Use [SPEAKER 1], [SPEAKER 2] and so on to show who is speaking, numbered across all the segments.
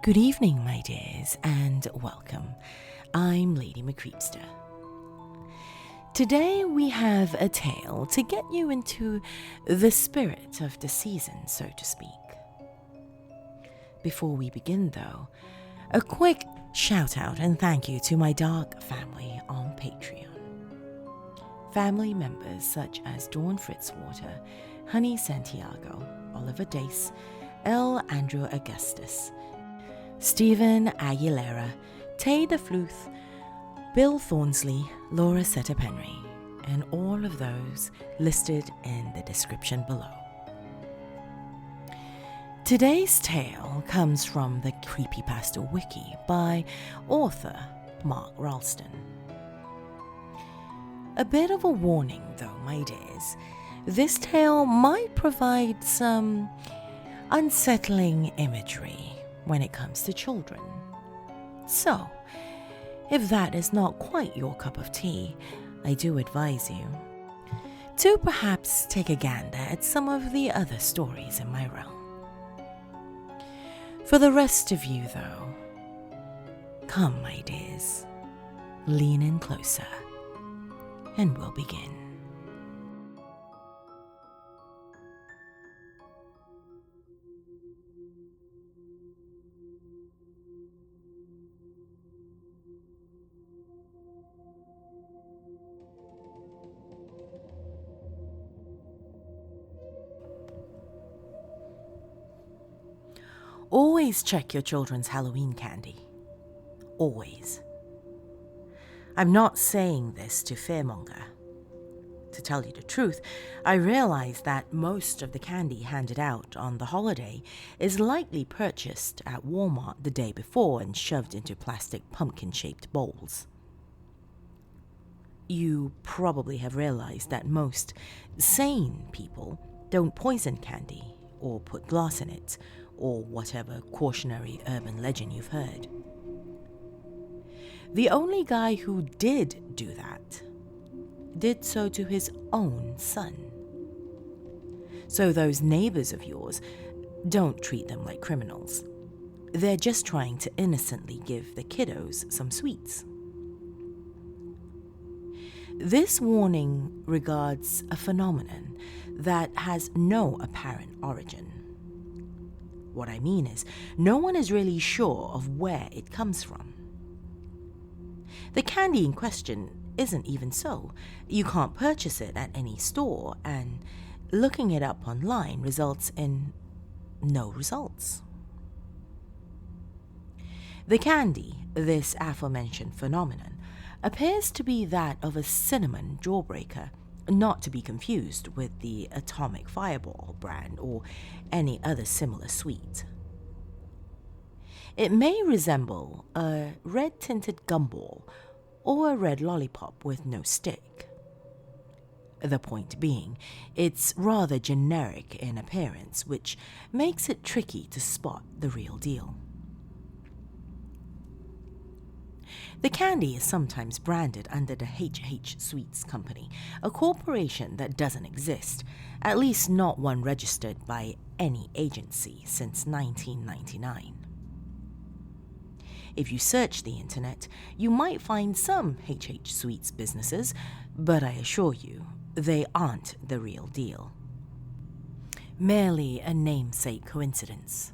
[SPEAKER 1] Good evening, my dears, and welcome. I'm Lady McCreepster. Today we have a tale to get you into the spirit of the season, so to speak. Before we begin, though, a quick shout out and thank you to my dark family on Patreon. Family members such as Dawn Fritzwater, Honey Santiago, Oliver Dace, L. Andrew Augustus, Stephen Aguilera, Tay the Fluth, Bill Thornsley, Laura Seta-Penry, and all of those listed in the description below. Today's tale comes from the Creepypasta wiki by author Mark Ralston. A bit of a warning though, my dears. This tale might provide some unsettling imagery when it comes to children. So, if that is not quite your cup of tea, I do advise you to perhaps take a gander at some of the other stories in my realm. For the rest of you, though, come, my dears, lean in closer, and we'll begin. Always check your children's Halloween candy. Always. I'm not saying this to fearmonger. To tell you the truth, I realize that most of the candy handed out on the holiday is likely purchased at Walmart the day before and shoved into plastic pumpkin-shaped bowls. You probably have realized that most sane people don't poison candy or put glass in it, or whatever cautionary urban legend you've heard. The only guy who did do that did so to his own son. So those neighbors of yours, don't treat them like criminals. They're just trying to innocently give the kiddos some sweets. This warning regards a phenomenon that has no apparent origin. What I mean is, no one is really sure of where it comes from. The candy in question isn't even so. You can't purchase it at any store, and looking it up online results in no results. The candy, this aforementioned phenomenon, appears to be that of a cinnamon jawbreaker, not to be confused with the Atomic Fireball brand or any other similar sweet. It may resemble a red-tinted gumball or a red lollipop with no stick. The point being, it's rather generic in appearance, which makes it tricky to spot the real deal. The candy is sometimes branded under the HH Sweets Company, a corporation that doesn't exist, at least not one registered by any agency since 1999. If you search the internet, you might find some HH Sweets businesses, but I assure you, they aren't the real deal. Merely a namesake coincidence.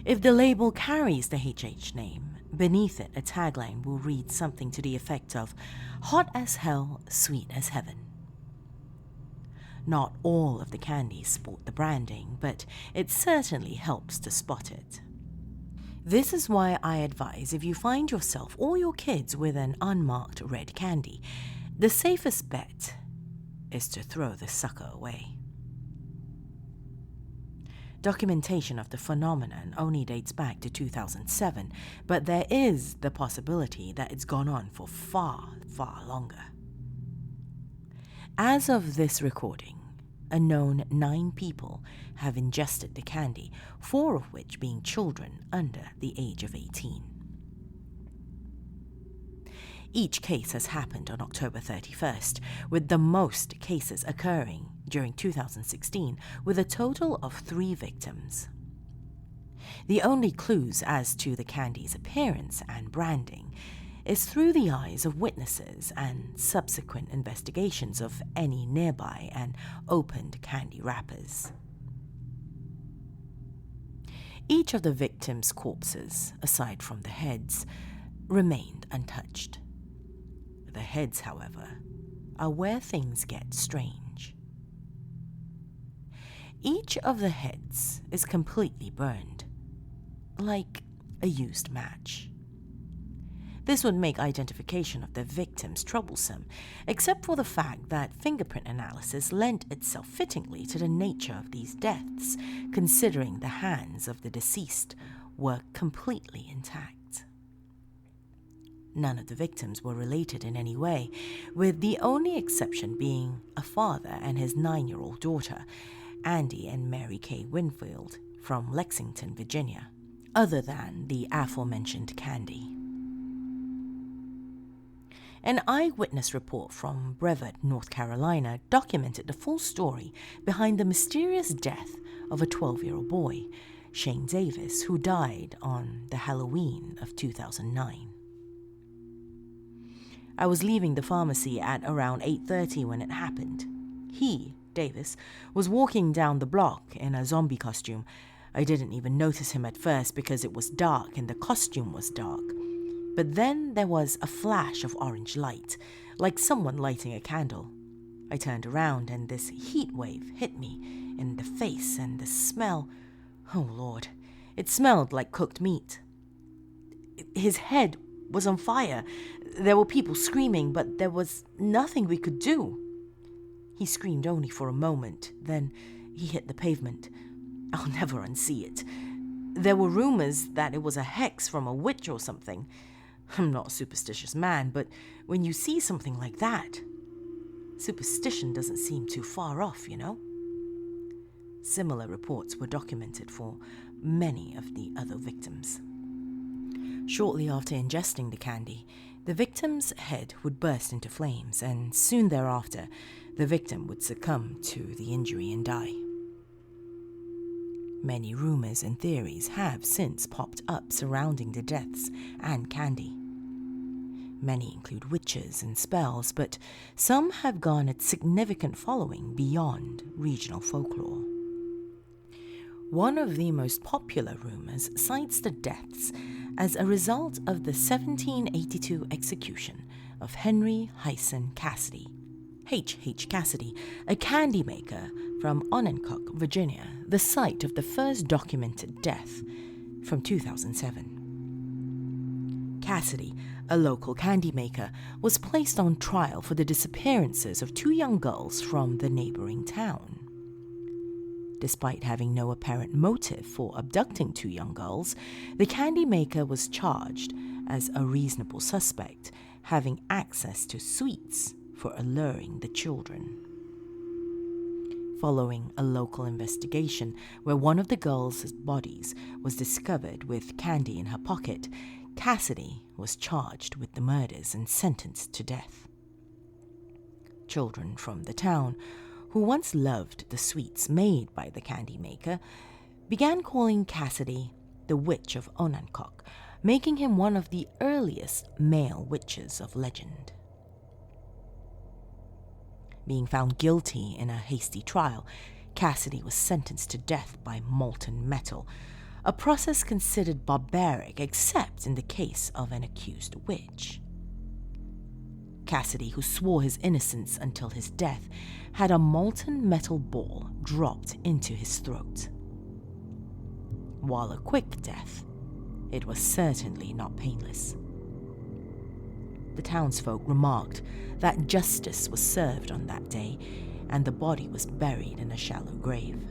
[SPEAKER 1] If the label carries the HH name, beneath it, a tagline will read something to the effect of, "Hot as hell, sweet as heaven." Not all of the candies sport the branding, but it certainly helps to spot it. This is why I advise, if you find yourself or your kids with an unmarked red candy, the safest bet is to throw the sucker away. Documentation of the phenomenon only dates back to 2007, but there is the possibility that it's gone on for far, far longer. As of this recording, a known 9 people have ingested the candy, 4 of which being children under the age of 18. Each case has happened on October 31st, with the most cases occurring during 2016, with a total of 3 victims. The only clues as to the candy's appearance and branding is through the eyes of witnesses and subsequent investigations of any nearby and opened candy wrappers. Each of the victims' corpses, aside from the heads, remained untouched. The heads, however, are where things get strange. Each of the heads is completely burned, like a used match. This would make identification of the victims troublesome, except for the fact that fingerprint analysis lent itself fittingly to the nature of these deaths, considering the hands of the deceased were completely intact. None of the victims were related in any way, with the only exception being a father and his 9-year-old daughter, Andy and Mary Kay Winfield, from Lexington, Virginia, other than the aforementioned Candy. An eyewitness report from Brevard, North Carolina, documented the full story behind the mysterious death of a 12-year-old boy, Shane Davis, who died on the Halloween of 2009. I was leaving the pharmacy at around 8:30 when it happened. He, Davis, was walking down the block in a zombie costume. I didn't even notice him at first because it was dark and the costume was dark. But then there was a flash of orange light, like someone lighting a candle. I turned around and this heat wave hit me in the face, and the smell, oh Lord, it smelled like cooked meat. His head was on fire. There were people screaming, but there was nothing we could do. He screamed only for a moment, then he hit the pavement. I'll never unsee it. There were rumors that it was a hex from a witch or something. I'm not a superstitious man, but when you see something like that, superstition doesn't seem too far off, you know? Similar reports were documented for many of the other victims. Shortly after ingesting the candy, the victim's head would burst into flames, and soon thereafter, the victim would succumb to the injury and die. Many rumors and theories have since popped up surrounding the deaths and candy. Many include witches and spells, but some have garnered significant following beyond regional folklore. One of the most popular rumors cites the deaths as a result of the 1782 execution of Henry Hyson Cassidy, H. Cassidy, a candy maker from Onancock, Virginia, the site of the first documented death from 2007. Cassidy, a local candy maker, was placed on trial for the disappearances of 2 young girls from the neighboring town. Despite having no apparent motive for abducting 2 young girls, the candy maker was charged as a reasonable suspect, having access to sweets for alluring the children. Following a local investigation where one of the girls' bodies was discovered with candy in her pocket, Cassidy was charged with the murders and sentenced to death. Children from the town, who once loved the sweets made by the candy maker, began calling Cassidy the Witch of Onancock, making him one of the earliest male witches of legend. Being found guilty in a hasty trial, Cassidy was sentenced to death by molten metal, a process considered barbaric except in the case of an accused witch. Cassidy, who swore his innocence until his death, had a molten metal ball dropped into his throat. While a quick death, it was certainly not painless. The townsfolk remarked that justice was served on that day, and the body was buried in a shallow grave.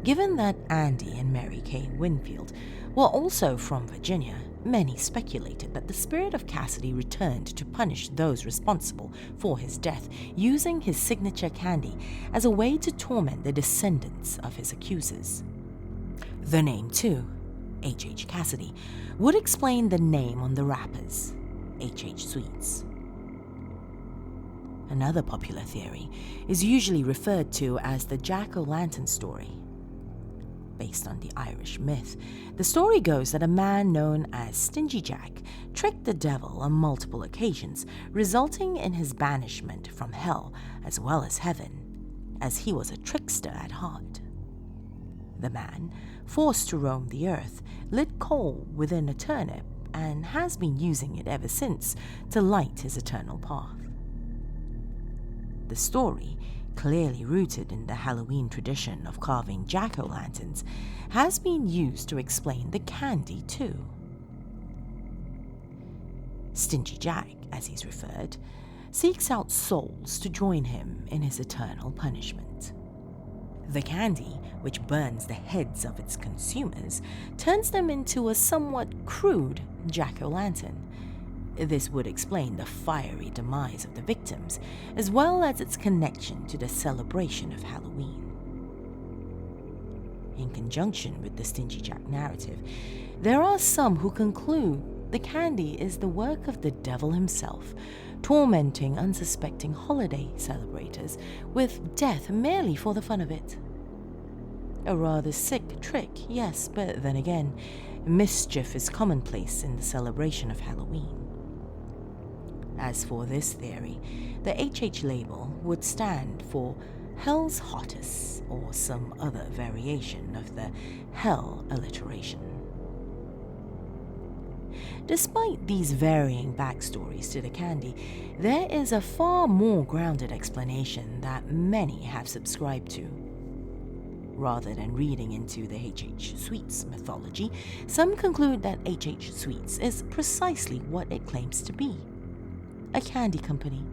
[SPEAKER 1] Given that Andy and Mary Kay Winfield were also from Virginia, many speculated that the spirit of Cassidy returned to punish those responsible for his death, using his signature candy as a way to torment the descendants of his accusers. The name, too, H. Cassidy, would explain the name on the wrappers, H. Sweets. Another popular theory is usually referred to as the jack-o'-lantern story. Based on the Irish myth, the story goes that a man known as Stingy Jack tricked the devil on multiple occasions, resulting in his banishment from hell as well as heaven, as he was a trickster at heart. The man, forced to roam the earth, lit coal within a turnip and has been using it ever since to light his eternal path. The story, clearly rooted in the Halloween tradition of carving jack-o'-lanterns, has been used to explain the candy too. Stingy Jack, as he's referred, seeks out souls to join him in his eternal punishment. The candy, which burns the heads of its consumers, turns them into a somewhat crude jack-o'-lantern. This would explain the fiery demise of the victims, as well as its connection to the celebration of Halloween. In conjunction with the Stingy Jack narrative, there are some who conclude the candy is the work of the devil himself, tormenting unsuspecting holiday celebrators with death merely for the fun of it. A rather sick trick, yes, but then again, mischief is commonplace in the celebration of Halloween. As for this theory, the HH label would stand for Hell's Hottest or some other variation of the Hell alliteration. Despite these varying backstories to the candy, there is a far more grounded explanation that many have subscribed to. Rather than reading into the HH Sweets mythology, some conclude that HH Sweets is precisely what it claims to be: a candy company.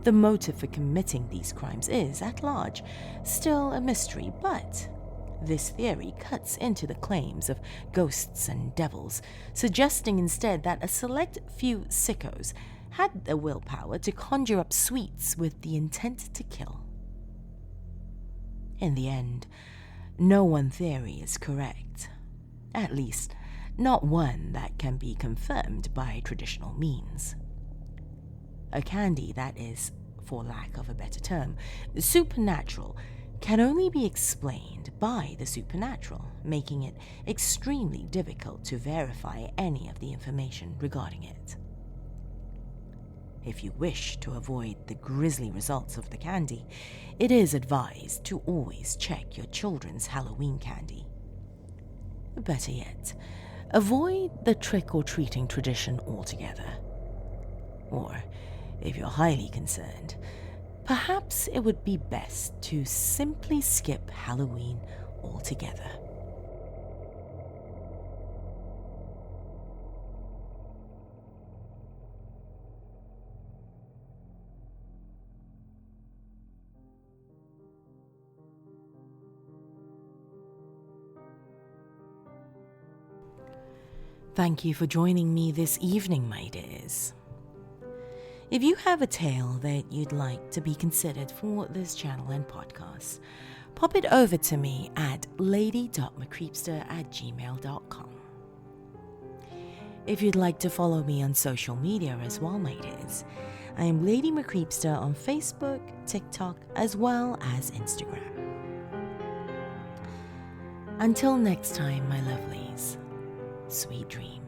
[SPEAKER 1] The motive for committing these crimes is, at large, still a mystery, but this theory cuts into the claims of ghosts and devils, suggesting instead that a select few sickos had the willpower to conjure up sweets with the intent to kill. In the end, no one theory is correct, at least not one that can be confirmed by traditional means. A candy that is, for lack of a better term, supernatural can only be explained by the supernatural, making it extremely difficult to verify any of the information regarding it. If you wish to avoid the grisly results of the candy, it is advised to always check your children's Halloween candy. Better yet, avoid the trick-or-treating tradition altogether. Or, if you're highly concerned, perhaps it would be best to simply skip Halloween altogether. Thank you for joining me this evening, my dears. If you have a tale that you'd like to be considered for this channel and podcast, pop it over to me at lady.mccreepster@gmail.com. If you'd like to follow me on social media as well, my dears, I am Lady McCreepster on Facebook, TikTok, as well as Instagram. Until next time, my lovelies, sweet dreams.